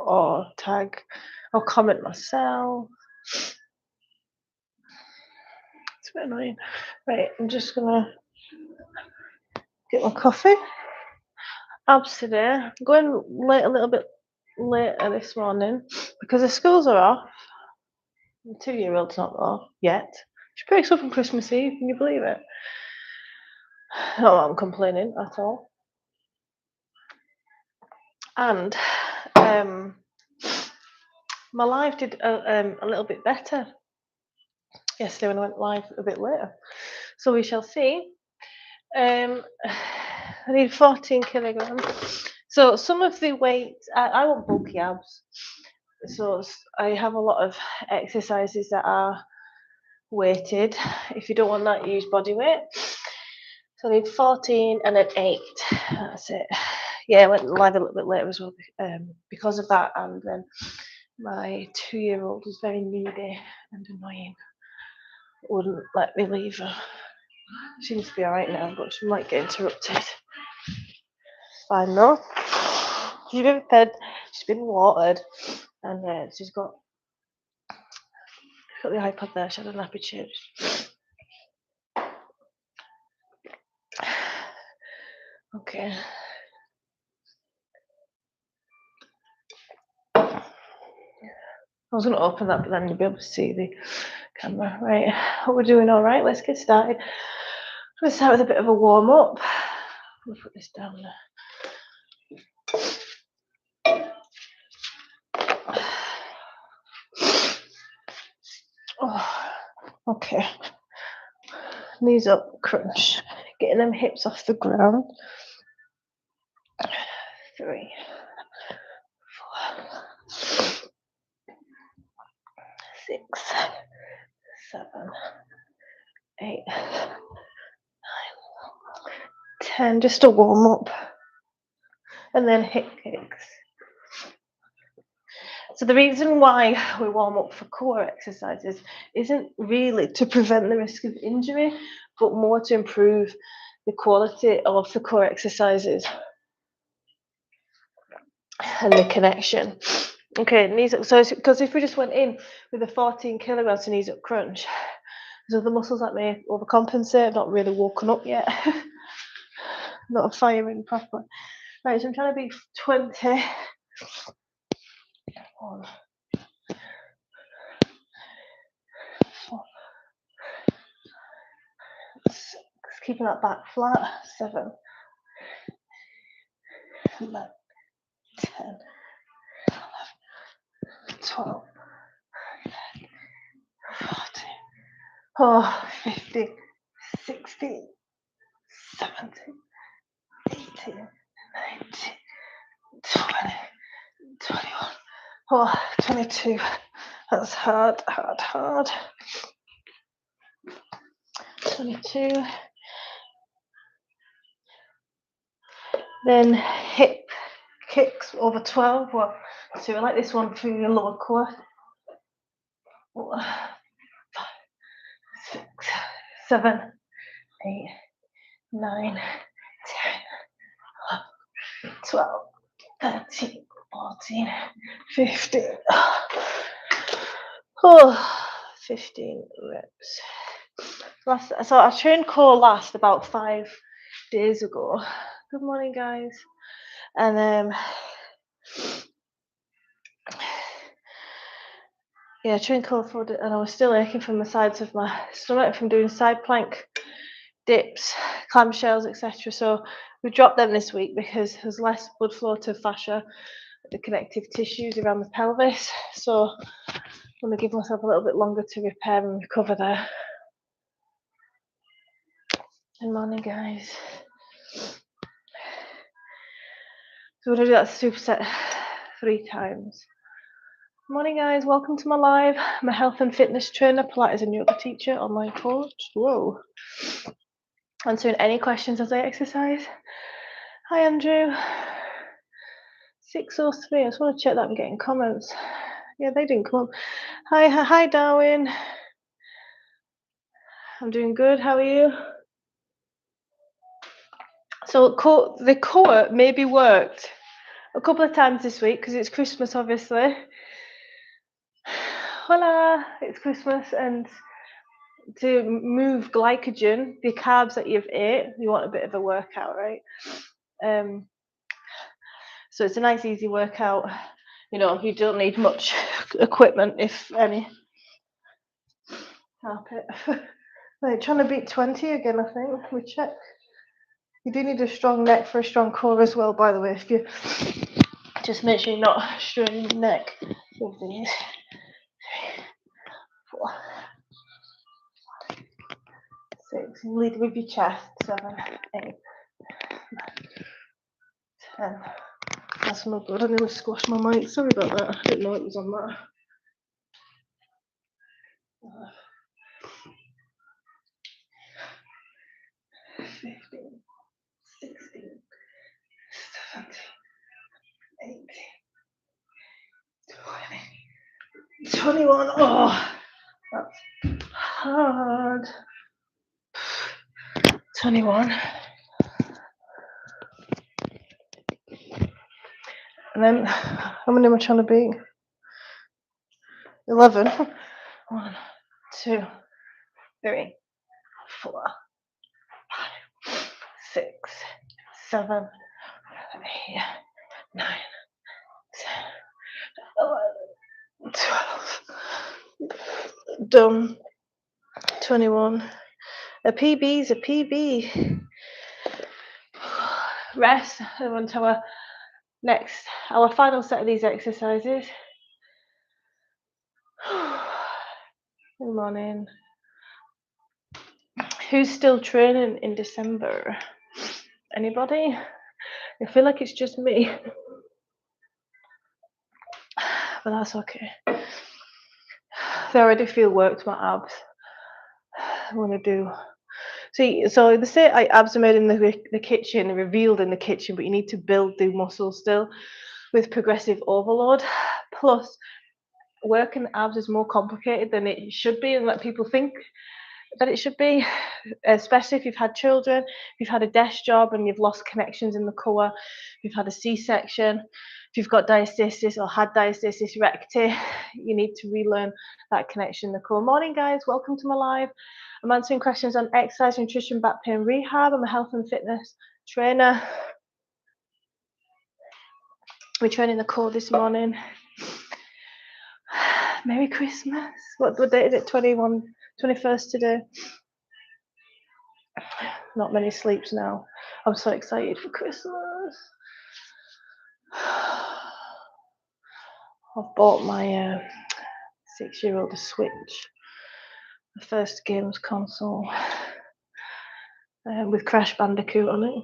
or tag or comment myself. It's a bit annoying. Right, I'm just gonna get my coffee. Abs today. I'm going a little bit later this morning because the schools are off. The 2-year-old's not off yet. She breaks up on Christmas Eve. Can you believe it? Not that I'm complaining at all. And my live did a little bit better yesterday when I went live a bit later. So we shall see. I need 14 kilograms. So some of the weight, I want bulky abs. So I have a lot of exercises that are weighted. If you don't want that, use body weight. So I need 14 and an 8. That's it. Yeah, I went live a little bit later as well because of that. And then my 2-year-old was very needy and annoying. Wouldn't let me leave her. She seems to be alright now, but she might get interrupted. Fine though. She's been fed, she's been watered, and she's got the iPad there. She had a nappy change. Okay. I was going to open that, but then you'll be able to see the camera. Right, we're doing all right. Let's get started. I'm going to start with a bit of a warm up. I'm going to put this down there. Oh, okay. Knees up, crunch. Getting them hips off the ground. 3, 4, 6, 7, 8, 9, 10. Just a warm up. And then hip kicks. So the reason why we warm up for core exercises isn't really to prevent the risk of injury, but more to improve the quality of the core exercises and the connection. Okay, knees up. So because if we just went in with a 14 kilograms to knees up crunch, there's other muscles that may overcompensate, not really woken up yet, not firing properly. Right, so I'm trying to be 20. 1, 4, 6, keeping that back flat. 7, 9, 10, 11, 12, 14, 15, 16, 17, 18, 19, 20, 21, 22. That's hard. 22. Then hip kicks over 12. So I like this one through your lower core. 4, 5, 6, 7, 8, 9, 10, 11, 12, 13, 14, 15. 15 reps. So I trained core last about 5 days ago. Good morning, guys. And yeah, I trained core for it, and I was still aching from the sides of my stomach from doing side plank, dips, clamshells, etc. So we dropped them this week because there's less blood flow to fascia, the connective tissues around the pelvis. So I'm going to give myself a little bit longer to repair and recover there. Good morning, guys. So we're going to do that superset 3 times. Good morning, guys. Welcome to my live. I'm a health and fitness trainer, Pilates and yoga teacher, online coach. Whoa. Answering any questions as I exercise. Hi, Andrew. 603. I just want to check that I'm getting comments. Yeah, they didn't come up. Hi, Darwin. I'm doing good. How are you? So the core maybe worked a couple of times this week because it's Christmas, obviously. Hola, it's Christmas, and to move glycogen, the carbs that you've ate, you want a bit of a workout, right? So it's a nice, easy workout. You know, you don't need much equipment, if any. Carpet. Right, trying to beat 20 again, I think. We check. You do need a strong neck for a strong core as well, by the way. If you just make sure you're not straining your neck with these. 3, 4, 6. You lead with your chest. 7, 8, 9, 10. That's no good. I nearly squashed my mic. Sorry about that. I didn't know it was on that. 15, 16, 17, 18, 20, 21. Oh, that's hard. 21. And then, how many am I trying to beat? 11. 1, 2, 3, 4, 5, 6, 7, 8, 9, 10, 11, 12. Done. 21. A PB is a PB. Rest. And on to our final set of these exercises. Good morning. Who's still training in December? Anybody? I feel like it's just me. But that's okay. They already feel worked, my abs. I want to do. See, so they say abs are made in the kitchen, revealed in the kitchen, but you need to build the muscle still with progressive overload. Plus, working abs is more complicated than it should be, and that people think that it should be, especially if you've had children, if you've had a desk job and you've lost connections in the core, if you've had a C-section, if you've got diastasis or had diastasis recti, you need to relearn that connection in the core. Morning, guys. Welcome to my live. I'm answering questions on exercise, nutrition, back pain, rehab. I'm a health and fitness trainer. We're training the core this morning. Merry Christmas. What date is it? 21st today. Not many sleeps now. I'm so excited for Christmas. I've bought my 6-year-old a Switch, the first games console, with Crash Bandicoot on it,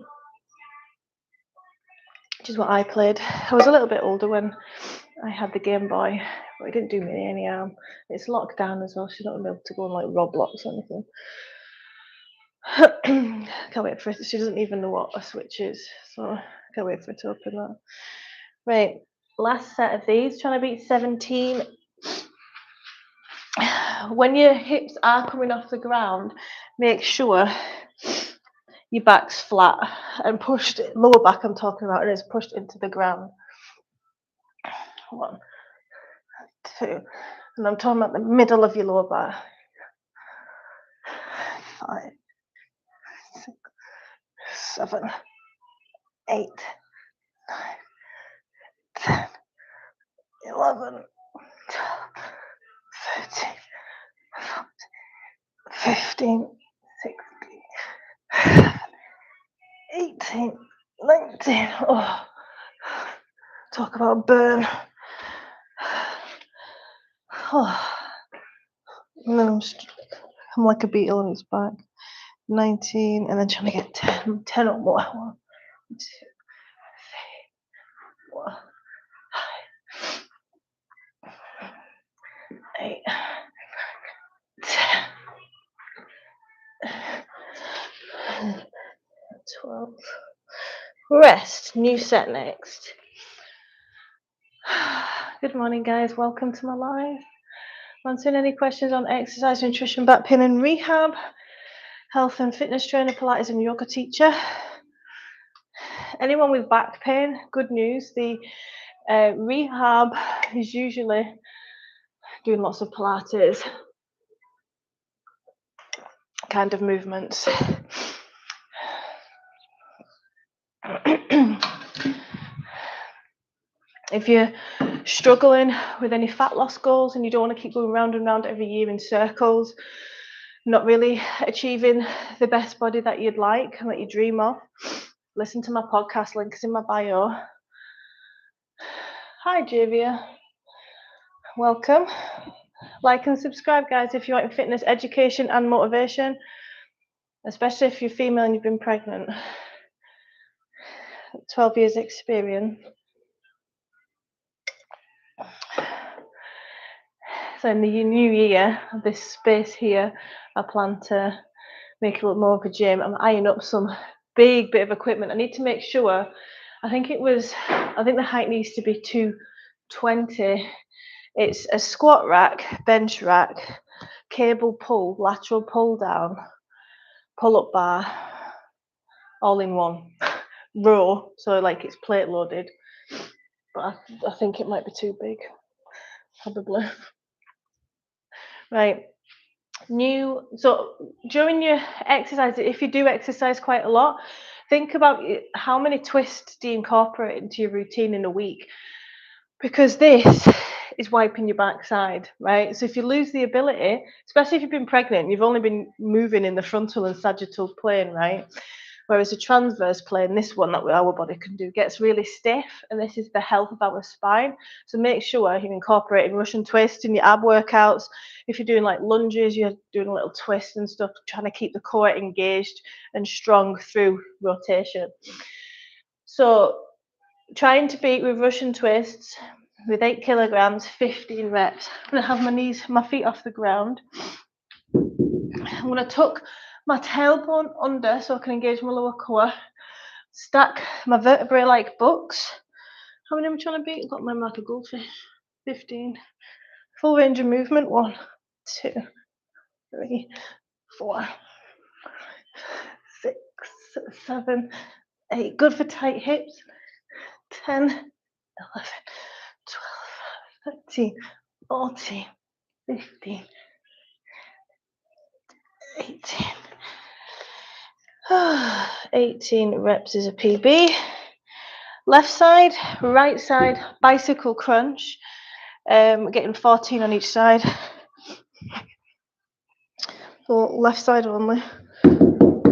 which is what I played. I was a little bit older when I had the Game Boy, but it didn't do me any harm. It's locked down as well, so you're not going to be able to go on like Roblox or anything. Can't wait for it. She doesn't even know what a Switch is, so I can't wait for it to open that. Right, last set of these, trying to beat 17. When your hips are coming off the ground, make sure your back's flat and pushed, lower back I'm talking about, and it's pushed into the ground. 1, 2, and I'm talking about the middle of your lower back. 5, 6, 7, 8, 9, 10, 11, 12, 13, 14, 15, 16, 18, 19. Oh, talk about burn. Oh. And then I'm like a beetle on its back. 19, and then trying to get 10 or more. 1, 2, 3, 4, 5, 8, 10, 12. Rest. New set next. Good morning, guys. Welcome to my live. Answering any questions on exercise, nutrition, back pain, and rehab. Health and fitness trainer, Pilates and yoga teacher. anyone with back pain, good news, the rehab is usually doing lots of Pilates kind of movements. If you're struggling with any fat loss goals and you don't want to keep going round and round every year in circles, not really achieving the best body that you'd like and that you dream of, listen to my podcast, link is in my bio. Hi Javia, welcome. Like and subscribe, guys, if you want fitness education and motivation, especially if you're female and you've been pregnant. 12 years experience. So in the new year, this space here, I plan to make it look more of a gym. I'm eyeing up some big bit of equipment. I need to make sure, I think the height needs to be 220. It's a squat rack, bench rack, cable pull, lateral pull down, pull up bar, all in one row. So like it's plate loaded, but I think it might be too big, probably. Right. So during your exercise, if you do exercise quite a lot, think about how many twists do you incorporate into your routine in a week, because this is wiping your backside, right? So if you lose the ability, especially if you've been pregnant, you've only been moving in the frontal and sagittal plane, right? Whereas the transverse plane, this one that our body can do, gets really stiff, and this is the health of our spine. So make sure you're incorporating Russian twist in your ab workouts. If you're doing like lunges, you're doing a little twist and stuff, trying to keep the core engaged and strong through rotation. So trying to beat with Russian twists with 8 kilograms, 15 reps. I'm going to have my feet off the ground. I'm going to tuck my tailbone under so I can engage my lower core. Stack my vertebrae like books. How many am I trying to beat? I've got my like a goldfish. 15. Full range of movement. 1, 2, 3, 4, 6, 7, 8. Good for tight hips. 10, 11, 12, 13, 14, 15, 18. 18 reps is a PB. Left side, right side, bicycle crunch. Getting 14 on each side. So left side only. 2,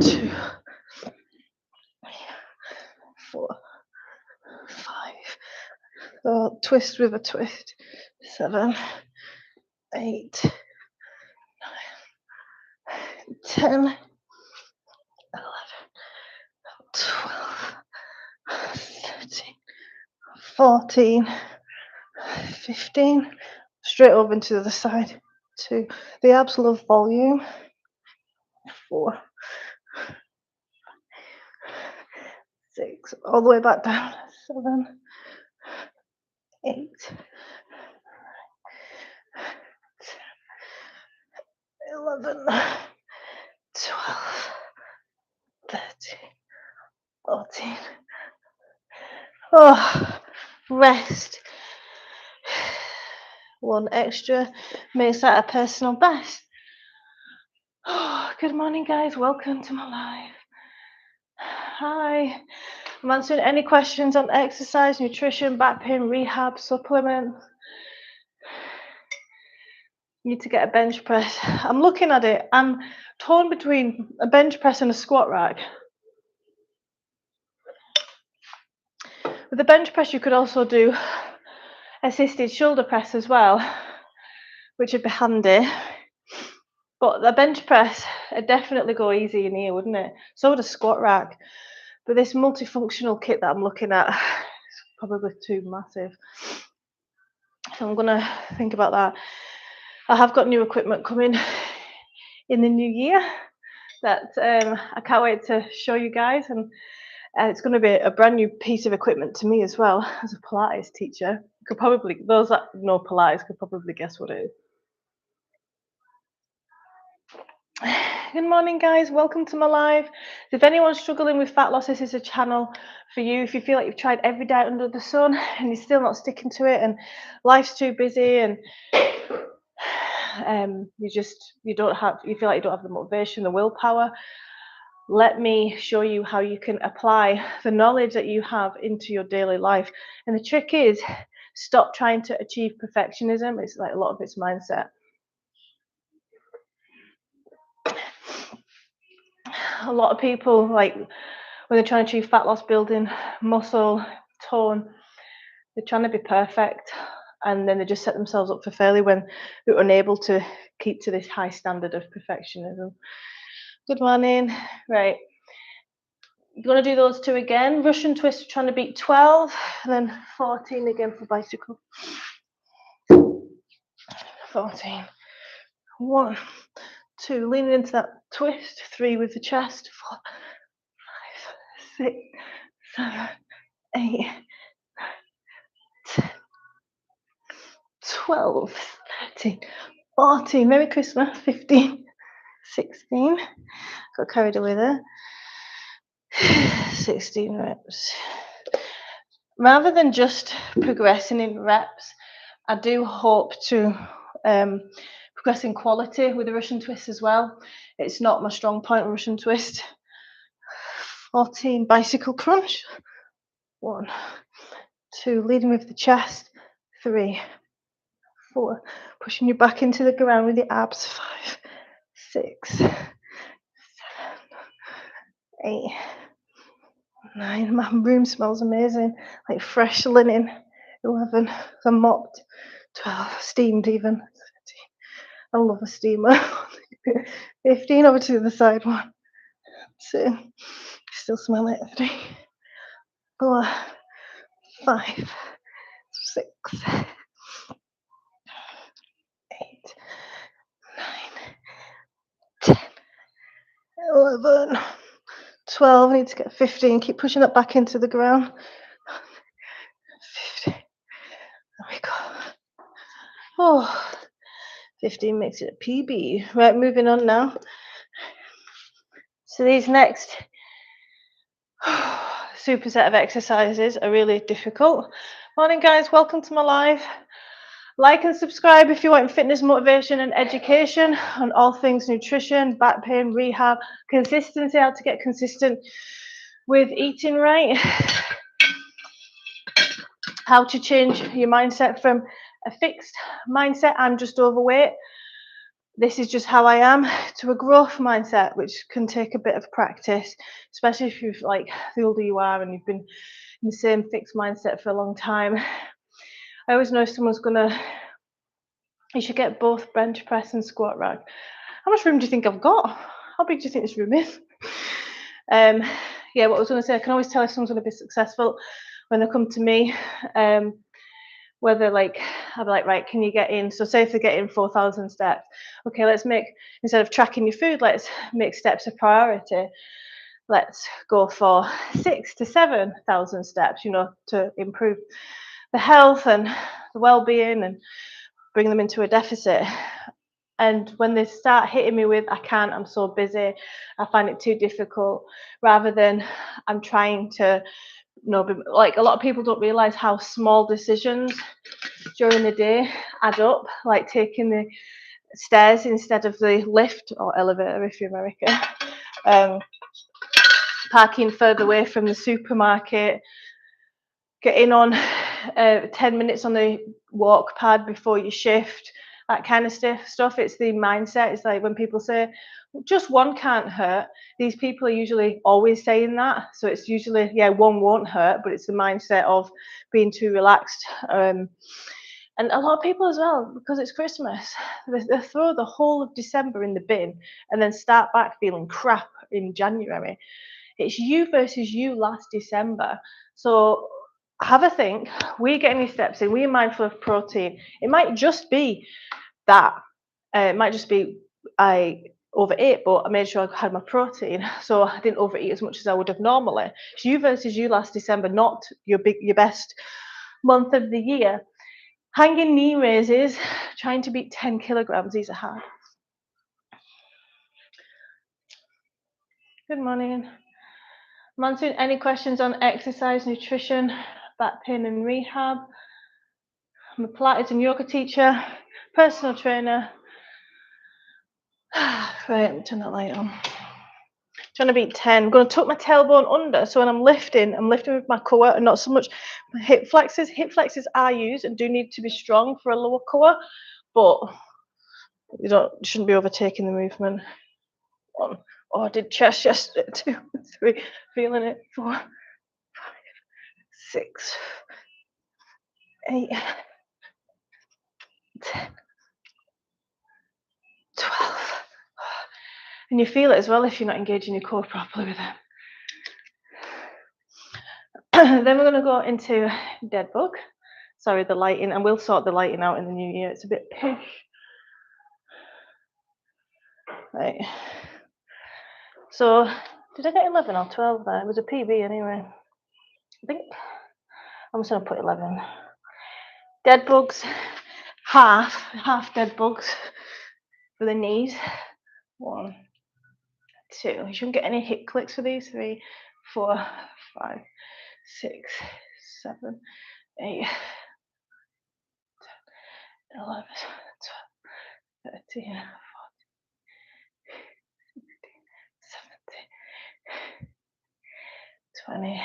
3, 4, 5. Twist with a twist. 7, 8, 9, 10, 11, 12, 13, 14, 15. Straight over into the other side. 2. The abs love volume. 4, 6. All the way back down. 7, 8, 10, 11, 12, 13, 14. Oh, rest. 1 extra makes that a personal best. Oh, good morning, guys. Welcome to my live. Hi. I'm answering any questions on exercise, nutrition, back pain, rehab, supplement. Need to get a bench press. I'm looking at it. I'm torn between a bench press and a squat rack. With the bench press, you could also do assisted shoulder press as well, which would be handy. But the bench press would definitely go easy in here, wouldn't it? So would a squat rack. But this multifunctional kit that I'm looking at is probably too massive. So I'm going to think about that. I have got new equipment coming in the new year that I can't wait to show you guys. And it's going to be a brand new piece of equipment to me as well as a Pilates teacher. Those that know Pilates could probably guess what it is. Good morning, guys. Welcome to my live. If anyone's struggling with fat loss, this is a channel for you. If you feel like you've tried every diet under the sun and you're still not sticking to it, and life's too busy, and you feel like you don't have the motivation, the willpower, let me show you how you can apply the knowledge that you have into your daily life. And the trick is, stop trying to achieve perfectionism. It's like a lot of it's mindset. A lot of people, like when they're trying to achieve fat loss, building muscle, tone, they're trying to be perfect, and then they just set themselves up for failure when they're unable to keep to this high standard of perfectionism. Good morning. Right. You're going to do those two again. Russian twist, trying to beat 12, and then 14 again for bicycle. 14. 1, 2, leaning into that twist. 3 with the chest. 4, 5, 6, 7, 8, 10, 12, 13, 14. Merry Christmas. 15, 16. Got carried away there. 16 reps. Rather than just progressing in reps, I do hope to progress in quality with the Russian twist as well. It's not my strong point, Russian twist. 14, bicycle crunch. 1, 2, leading with the chest. 3, 4, pushing you back into the ground with your abs. 5, 6, 7, 8, 9. My room smells amazing, like fresh linen. 11, I'm mopped. 12, steamed even. 13, I love a steamer. 15, over to the side. 1, 2, still smell it. 3, 4, 5, 6, 8, 9, 10, 11, 12. I need to get 15. Keep pushing it back into the ground. 15. There we go. Oh, 15 makes it a PB. Right, moving on now. So these next superset of exercises are really difficult. Morning, guys. Welcome to my live. Like and subscribe if you want fitness, motivation, and education on all things nutrition, back pain, rehab, consistency, how to get consistent with eating right, how to change your mindset from a fixed mindset, I'm just overweight, this is just how I am, to a growth mindset, which can take a bit of practice, especially if you've, like, the older you are and you've been in the same fixed mindset for a long time. I always know if someone's gonna, you should get both bench press and squat rack. How much room do you think I've got? How big do you think this room is? Yeah, what I was going to say, I can always tell if someone's going to be successful when they come to me. Whether, like, I'll be like, right, can you get in? So say if they get in 4,000 steps, okay, let's make, instead of tracking your food, let's make steps a priority. Let's go for 6,000 to 7,000 steps, you know, to improve the health and the well-being and bring them into a deficit. And when they start hitting me with, I can't, I'm so busy, I find it too difficult, rather than I'm trying to, you know, like, a lot of people don't realize how small decisions during the day add up, like taking the stairs instead of the lift or elevator if you're American, parking further away from the supermarket, getting on 10 minutes on the walk pad before your shift, that kind of stuff. It's the mindset. It's like when people say just one can't hurt, these people are usually always saying that. So it's usually, yeah, one won't hurt, but it's the mindset of being too relaxed. And a lot of people as well, because it's Christmas, they throw the whole of December in the bin and then start back feeling crap in January. It's you versus you last December. So have a think. Were you getting your steps in? Were you mindful of protein? It might just be that. It might just be I overate, but I made sure I had my protein, so I didn't overeat as much as I would have normally. It's you versus you last December, not your best month of the year. Hanging knee raises, trying to beat 10 kilograms. These are hard. Good morning. I'm answering any questions on exercise, nutrition, back pain and rehab. I'm a Pilates and yoga teacher, personal trainer. Right, I'm turning that light on. Trying to beat 10. I'm going to tuck my tailbone under, so when I'm lifting with my core and not so much my hip flexors. Hip flexors are used and do need to be strong for a lower core, but you shouldn't be overtaking the movement. 1. Oh, I did chest yesterday. 2, 3, feeling it. 4, 5, 6, 8, 10, 12. And you feel it as well if you're not engaging your core properly with it. Then we're going to go into dead bug. Sorry, the lighting, and we'll sort the lighting out in the new year. It's a bit pish. Right. So, did I get 11 or 12 there? It was a PB anyway. I think I'm just going to put 11. Dead bugs, half dead bugs for the knees. 1, 2. You shouldn't get any hip clicks for these. 3, 4, 5, 6, 7, 8, 10, 11, 12, 13, 14, 17, 20,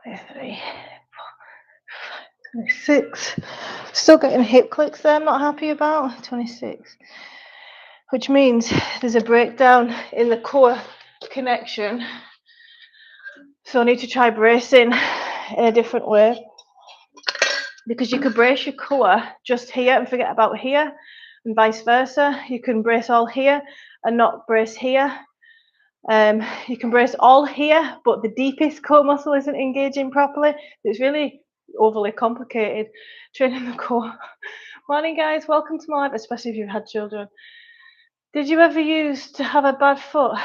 23, 26. Still getting hip clicks there, I'm not happy about. 26. Which means there's a breakdown in the core connection. So I need to try bracing in a different way. Because you could brace your core just here and forget about here, and vice versa. You can brace all here and not brace here. You can brace all here, but the deepest core muscle isn't engaging properly. It's really overly complicated training the core. Morning, guys. Welcome to my life, especially if you've had children. Did you ever used to have a bad foot?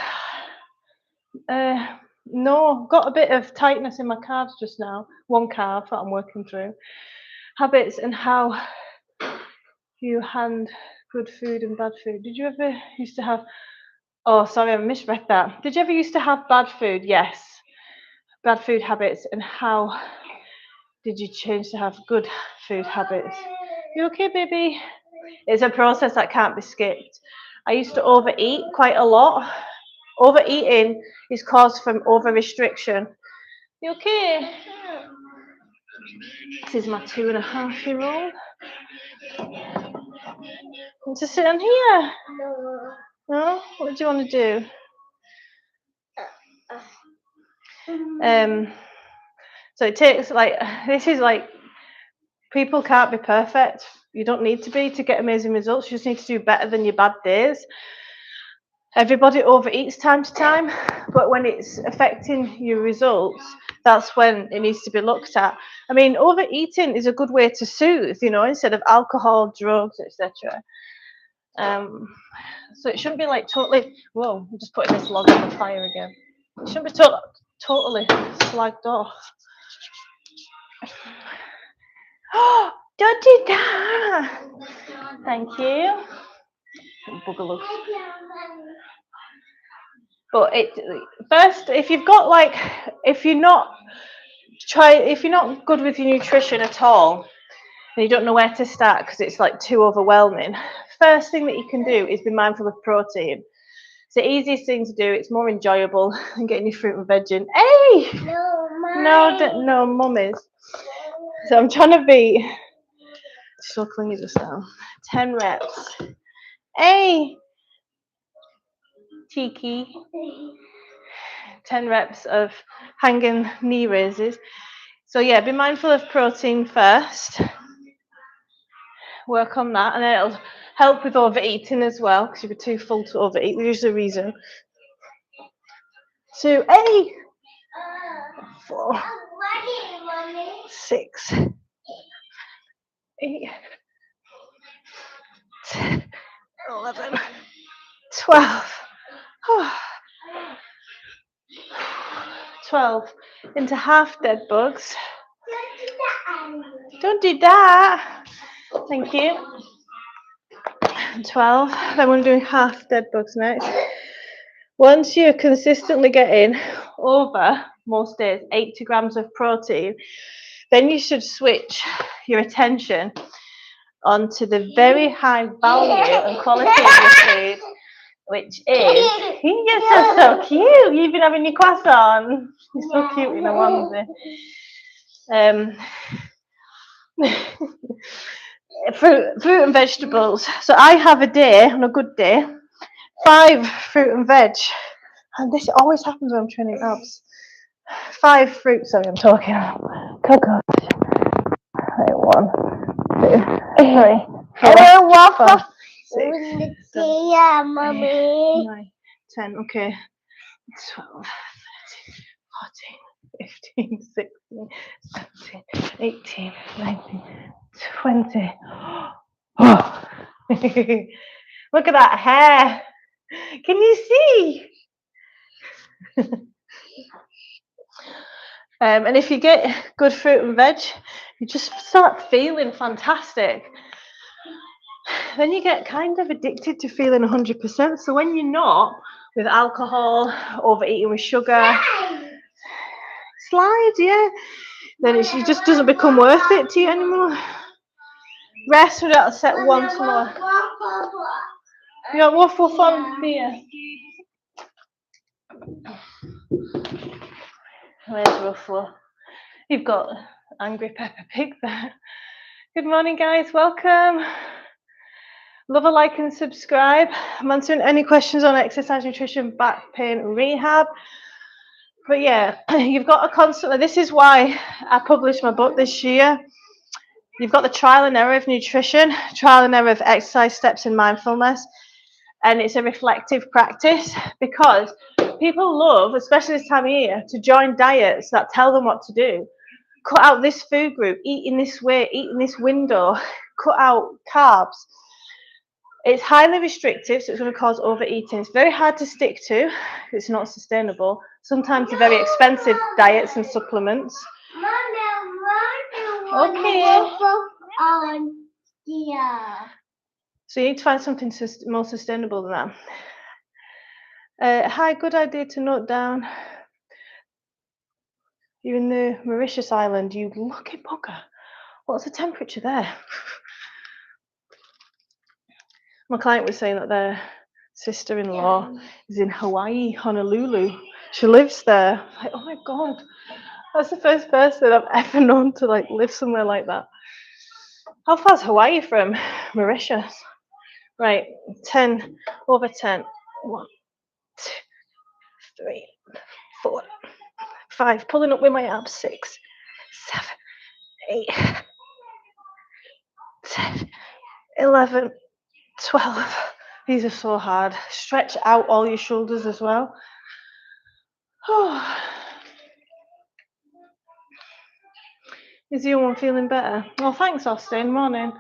No, got a bit of tightness in my calves just now. One calf that I'm working through. Habits and how you hand good food and bad food. Did you ever used to have... Oh, sorry, I misread that. Did you ever used to have bad food? Yes. Bad food habits, and how did you change to have good food habits? You okay, baby? It's a process that can't be skipped. I used to overeat quite a lot. Overeating is caused from over-restriction. You okay? This is my 2.5-year-old. Want to sit on here? No? What do you want to do? So it takes this is people can't be perfect. You don't need to be to get amazing results. You just need to do better than your bad days. Everybody overeats time to time, but when it's affecting your results, that's when it needs to be looked at. I mean, overeating is a good way to soothe, instead of alcohol, drugs, etc. So it shouldn't be totally... Whoa, I'm just putting this log on the fire again. It shouldn't be totally slagged off. Oh, don't do that. Thank you. Boogaloo. But first, if you've got if you're not good with your nutrition at all, and you don't know where to start because it's too overwhelming, first thing that you can do is be mindful of protein. It's the easiest thing to do. It's more enjoyable than getting your fruit and veg in. Hey! No, mummies. So I'm trying to be so clingy just now. 10 reps. Hey! Tiki. 10 reps of hanging knee raises. So yeah, be mindful of protein first. Work on that, and then it'll help with overeating as well, because you'll be too full to overeat. There's a reason. 2, 8, 4, 6, 8, 10, 11, 12. 12 into half dead bugs. Don't do that. Thank you. 12. Then we're doing half dead bugs next. Once you're consistently getting over, most days, 80 grams of protein, then you should switch your attention onto the very high value and quality of your food, which is, you're so cute. You've been having your croissant. You're so cute in a onesie. Fruit and vegetables. So I have a day, on a good day, 5 fruit and veg. And this always happens when I'm training abs. 5 fruits, sorry, I'm talking about. Cocoa. 1, 2, 3, 4, 5, 6, 7, 8, 9, 10. Okay. 12, 13, 14, 15, 16, 17, 18, 19, 20. Oh. Look at that hair. Can you see? And if you get good fruit and veg, you just start feeling fantastic. Then you get kind of addicted to feeling 100%. So when you're not, with alcohol, overeating with sugar, slide, yeah, then it just doesn't become worth it to you anymore. Rest without set one tomorrow. You got waffle fun here. Where's Ruffalo? You've got Angry Peppa Pig there. Good morning, guys. Welcome. Love a like and subscribe. I'm answering any questions on exercise, nutrition, back pain, rehab. But yeah, you've got to constantly, this is why I published my book this year. You've got the trial and error of nutrition, trial and error of exercise, steps in mindfulness, and it's a reflective practice because people love, especially this time of year, to join diets that tell them what to do. Cut out this food group, eat in this way, eat in this window, cut out carbs. It's highly restrictive, so it's going to cause overeating. It's very hard to stick to. It's not sustainable. Sometimes they're very expensive diets and supplements. Okay. So you need to find something more sustainable than that. Hi, good idea to note down. You're in the Mauritius island, you lucky bugger. What's the temperature there? My client was saying that their sister-in-law is in Hawaii, Honolulu. She lives there. Like, oh my God, that's the first person I've ever known to like live somewhere like that. How far's Hawaii from Mauritius? Right, 10 over 10. 1, 2, 3, 4, 5. Pulling up with my abs. 6, 7, 8, 10, 11, 12. These are so hard. Stretch out all your shoulders as well. Oh. Is the young one feeling better? Oh, thanks, Austin. Morning.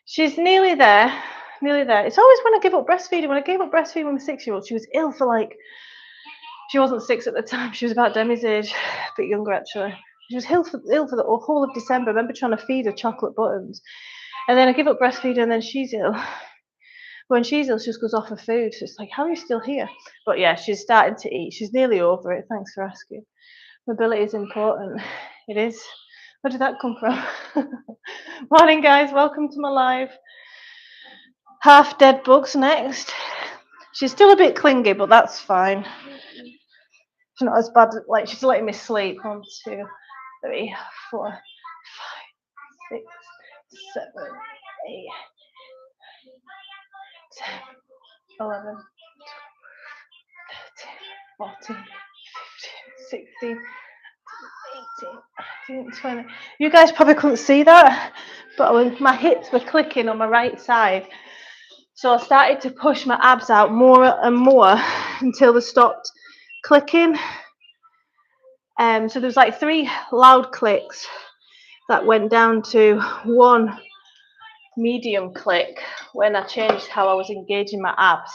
She's nearly there. Nearly there. It's always when I give up breastfeeding. When I gave up breastfeeding with my 6-year-old, she was ill for like, she wasn't 6 at the time. She was about Demi's age, a bit younger actually. She was ill for the whole of December. I remember trying to feed her chocolate buttons. And then I give up breastfeeding and then she's ill. When she's ill, she just goes off her food. So it's like, how are you still here? But yeah, she's starting to eat. She's nearly over it. Thanks for asking. Mobility is important. It is. Where did that come from? Morning, guys. Welcome to my live. Half dead bugs next. She's still a bit clingy, but that's fine. She's not as bad. Like she's letting me sleep. 1, 2, 3, 4, 5, 6, 7, 8, 10, 11, 12, 13, 14, 15, 16, 18, 19, 20. You guys probably couldn't see that, but my hips were clicking on my right side. So I started to push my abs out more and more until they stopped clicking. So there was like 3 loud clicks that went down to 1 medium click when I changed how I was engaging my abs.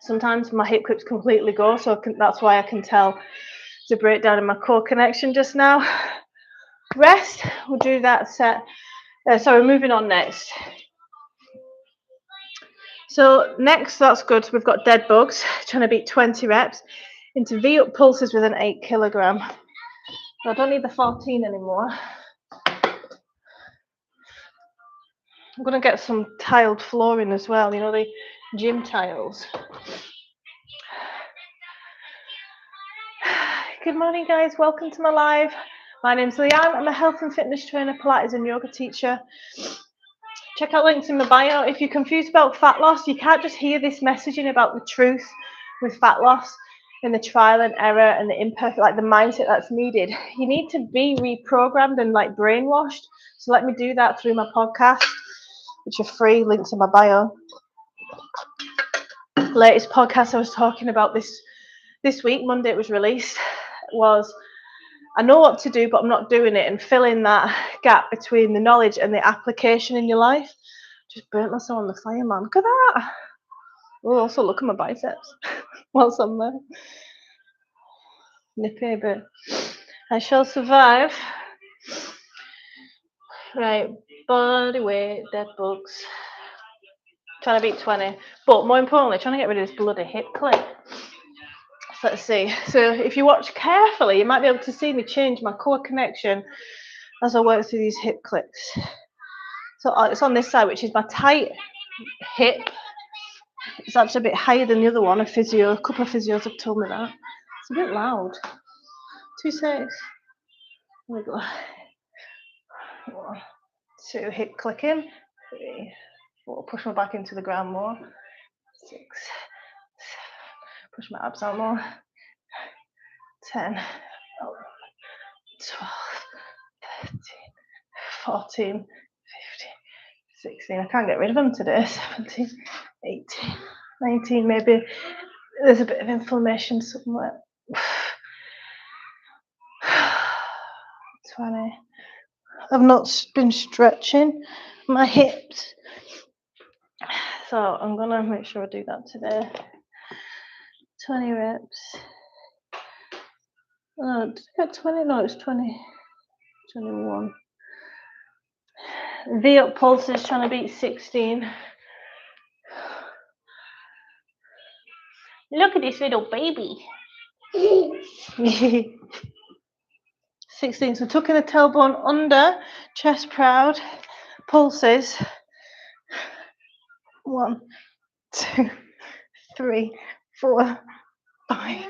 Sometimes my hip clips completely go, so that's why I can tell the breakdown in my core connection just now. Rest, we'll do that set. Sorry, moving on next. So next, that's good. We've got dead bugs, trying to beat 20 reps into V-up pulses with an 8 kilogram. So I don't need the 14 anymore. I'm going to get some tiled flooring as well, you know, the gym tiles. Good morning, guys. Welcome to my live. My name's Leanne. I'm a health and fitness trainer, Pilates and yoga teacher. Check out links in my bio. If you're confused about fat loss, you can't just hear this messaging about the truth with fat loss and the trial and error and the imperfect, like the mindset that's needed. You need to be reprogrammed and like brainwashed. So let me do that through my podcast, which are free. Links in my bio. Latest podcast I was talking about this week, Monday it was released, was I know what to do, but I'm not doing it, and fill in that gap between the knowledge and the application in your life. Just burnt myself on the fire, man. Look at that. Oh, also look at my biceps whilst I'm there. Nippy, but I shall survive. Right, body weight, dead bugs. Trying to beat 20, but more importantly, trying to get rid of this bloody hip clip. So let's see. So if you watch carefully, you might be able to see me change my core connection as I work through these hip clicks. So it's on this side, which is my tight hip. It's actually a bit higher than the other one. A couple of physios have told me that. It's a bit loud. 2 6. There we go. 1, 2, hip clicking. 3, 4. Push my back into the ground more. 6, 7. Push my abs out more. 10, 11, 12, 13, 14, 15, 16. I can't get rid of them today. 17, 18, 19, maybe. There's a bit of inflammation somewhere. 20. I've not been stretching my hips, so I'm gonna make sure I do that today. 20 reps. Oh, did I get 20? No, it's 20. 21. V-up pulses, trying to beat 16. Look at this little baby. 16. So tucking the tailbone under, chest proud, pulses. 1, 2, 3, 4, 5,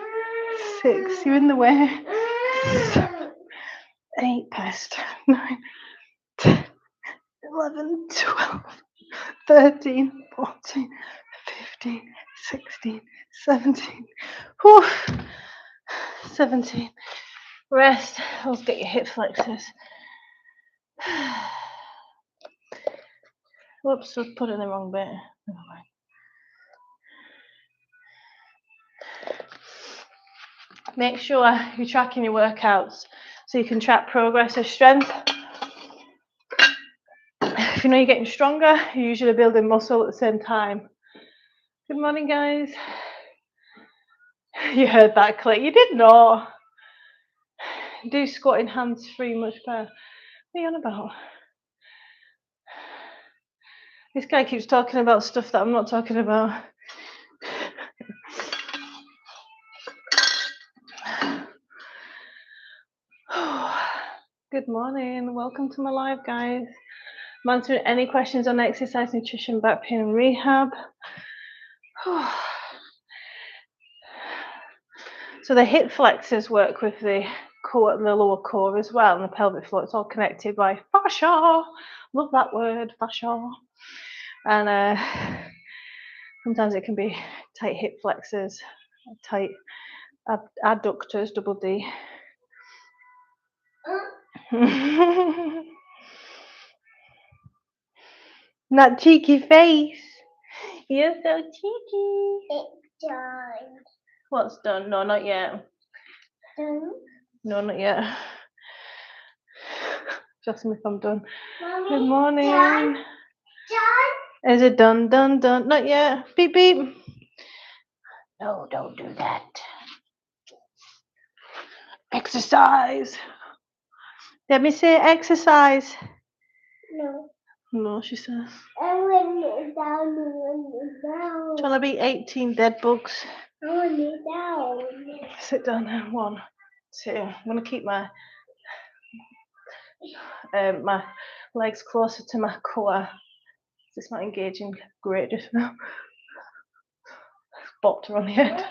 6. You're in the way. 7, 8 past 9, 10, 11, 12, 13, 14, 15, 16, 17. Whew. 17. Rest. Let's get your hip flexors. Whoops, I put it in the wrong bit. Make sure you're tracking your workouts so you can track progress of strength. If you know you're getting stronger, you're usually building muscle at the same time. Good morning, guys. You heard that click. You did not. Do squatting hands free much better. What are you on about? This guy keeps talking about stuff that I'm not talking about. Good morning. Welcome to my live, guys. I'm answering any questions on exercise, nutrition, back pain, and rehab. So the hip flexors work with the core, the lower core as well, and the pelvic floor. It's all connected by fascia. Love that word, fascia. And sometimes it can be tight hip flexors, tight adductors, double D. That cheeky face. You're so cheeky. It's done. What's done? No, not yet. Done? No, not yet. Just me if I'm done. Mommy, good morning. Done? Done? Is it done? Done? Done? Not yet. Beep beep. No, don't do that. Exercise. Let me say exercise. No. No, she says. I want Do you want to beat 18 dead bugs? Down. Sit down now. 1, 2. I'm going to keep my my legs closer to my core. It's not engaging great just now. Bopped her on the head.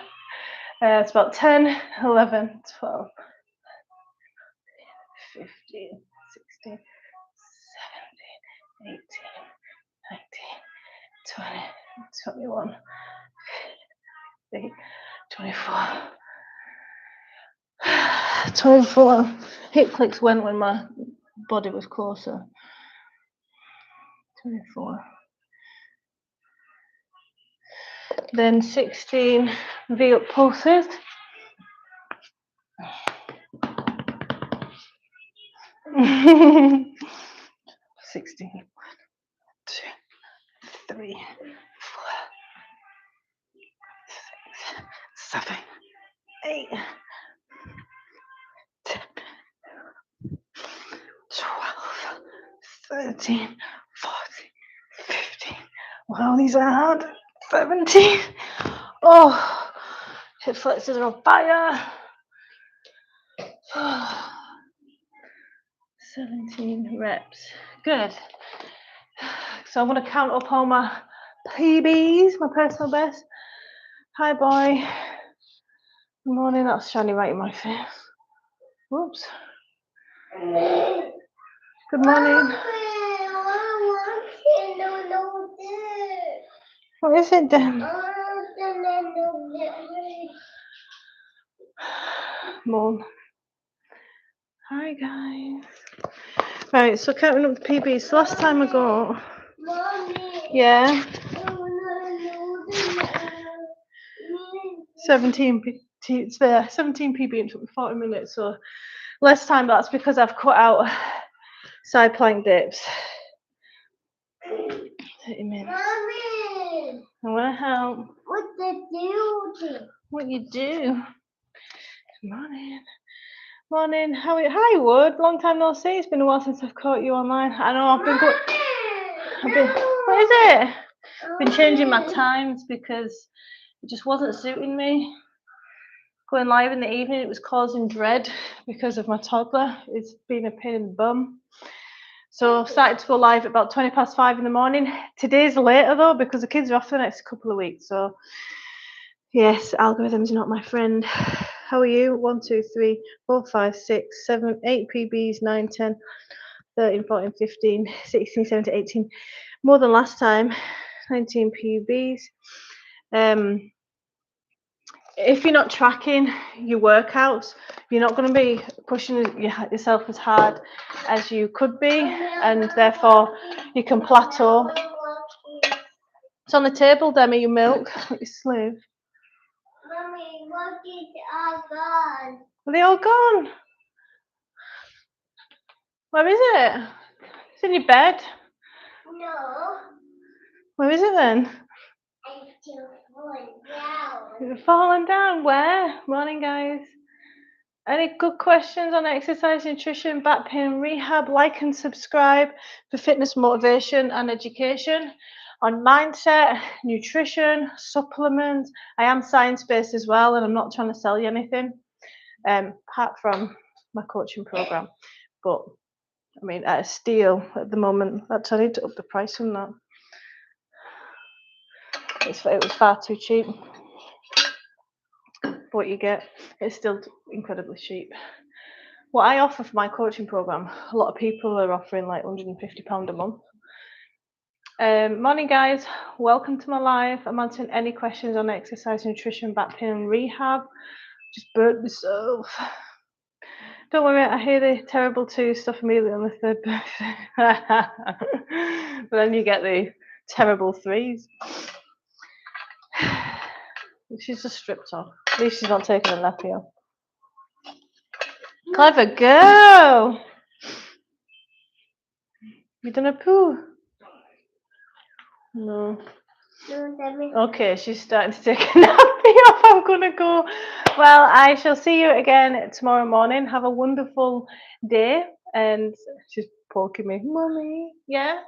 It's about 10, 11, 12, 15, 16, 17, 18, 19, 20, 21, 24. 24. Hip clicks went when my body was closer. 24. Then 16 V up pulses. 16. 1, 2, 3, 4, 6, 7, 8, 10, 12, 13, 14, 15. Wow, these are hard. 17. Oh, hip flexors are on fire. 17 reps. Good. So I'm going to count up all my PBs, my personal best. Hi, boy. Good morning. That's shiny right in my face. Whoops. Good morning. What is it then? Mom. Hi, guys. Right, so counting up the PBs. So last time I got. Yeah. 17 PB and took me 40 minutes, so less time. That's because I've cut out side plank dips. 30 minutes. Mommy, I want to help. What you do? Good morning. Morning. Hi, Wood. Long time no see. It's been a while since I've caught you online. I know I've been good. What is it? I've been changing my times because it just wasn't suiting me. Going live in the evening, it was causing dread because of my toddler. It's been a pain in the bum. So I've started to go live at about 20 past 5 in the morning. Today's later though because the kids are off for the next couple of weeks. So yes, algorithms are not my friend. How are you? 1, 2, 3, 4, 5, 6, 7, 8 PBs, 9, 10, 13, 14, 15, 16, 17, 18. More than last time. 19 PBs. If you're not tracking your workouts, you're not going to be pushing yourself as hard as you could be, and therefore you can plateau. It's on the table, Demi, your milk. Let you slave. Mommy, what is all gone? Are they all gone? Where is it? It's in your bed. No. Where is it then? I'm still falling down. You're falling down. Where? Morning, guys. Any good questions on exercise, nutrition, back pain, rehab? Like and subscribe for fitness, motivation, and education. On mindset, nutrition, supplements. I am science-based as well, and I'm not trying to sell you anything, apart from my coaching program. But I mean, at a steal at the moment. That's I need to up the price on that. It was far too cheap. But what you get, it's still incredibly cheap. What I offer for my coaching program, a lot of people are offering like £150 a month. Morning, guys. Welcome to my live. I'm answering any questions on exercise, nutrition, back pain, and rehab. Just burnt myself. Don't worry, I hear the terrible 2 stuff immediately on the 3rd birthday. But then you get the terrible 3s. She's just stripped off. At least she's not taking a nappy off. Clever girl. You done a poo? No. Okay, she's starting to take a nappy off. I'm gonna go. Well, I shall see you again tomorrow morning. Have a wonderful day. And she's poking me, Mummy. Yeah.